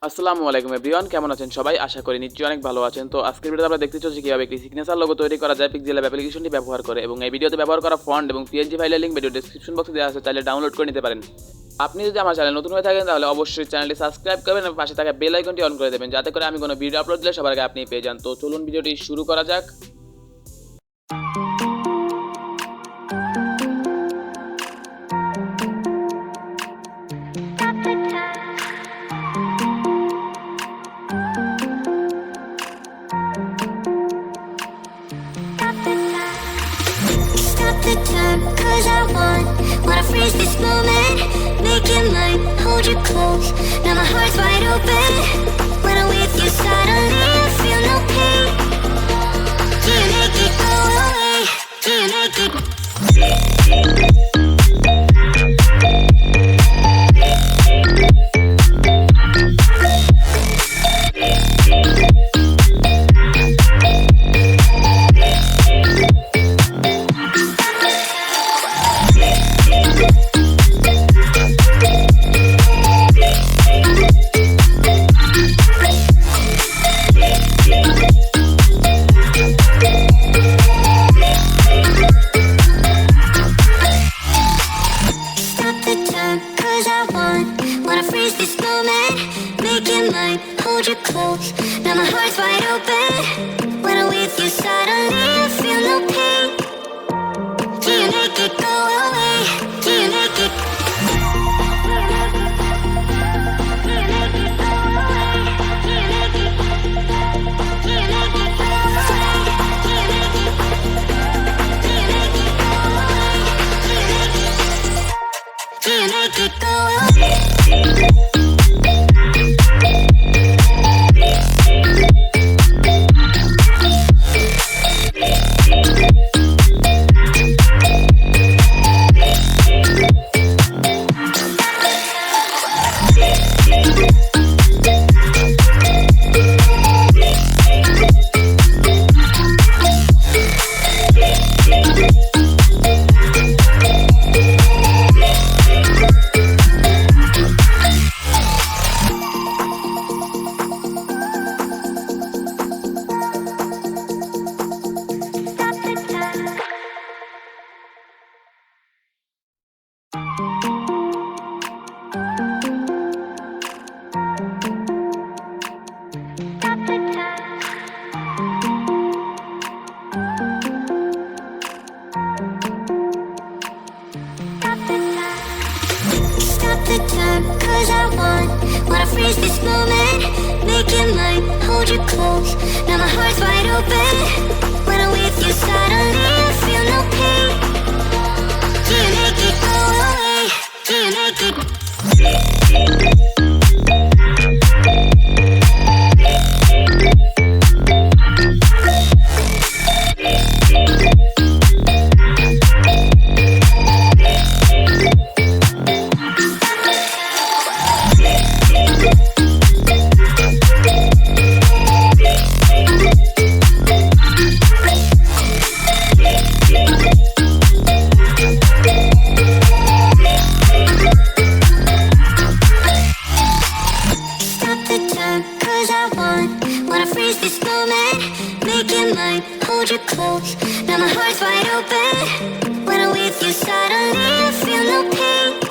আসসালামু আলাইকুম এভরিওয়ান, কেমন আছেন সবাই? আশা করি নিশ্চয়ই অনেক ভালো আছেন। তো আজকের ভিডিওতে আমরা দেখতে চলেছি কিভাবে একটি সিগনেচার লোগো তৈরি করা যায় পিক্সেল অ্যাপ্লিকেশনটি ব্যবহার করে, এবং এই ভিডিওতে ব্যবহার করা ফন্ট এবং পিএনজি ফাইলের লিংক ভিডিও ডেসক্রিপশন বক্সে দেওয়া আছে, চাইলে ডাউনলোড করে নিতে পারেন। আপনি যদি আমার চ্যানেল নতুন হয়ে থাকেন তাহলে অবশ্যই চ্যানেলটি সাবস্ক্রাইব করবেন এবং পাশে থাকা বেল আইকনটি অন করে দেবেন, যাতে করে আমি কোনো ভিডিও আপলোড দিলে সবার আগে আপনি পেয়ে যান। তো চলুন ভিডিওটি শুরু করা যাক। Stop the time, cause I wanna freeze this moment. Make it mine, hold you close. Now my heart's wide open. When I'm with you, suddenly I feel no pain. Do you make it go away? Do you make it? Stop the time, cause I wanna freeze this moment. Make it mine, hold you close. Now my heart's wide open. When I'm with you, suddenly I feel no pain. Do you make it go away? Do you make it? Do you make it go away? Stop the time, cause I wanna freeze this moment. Make it mine, hold you close. Now my heart's wide open. When I'm with you, suddenly I feel no pain. Do you make it go away? Do you make it? Stop the time, cause I wanna freeze this moment. Make it mine, hold you close. Now my heart's wide open. When I'm with you, suddenly I feel no pain.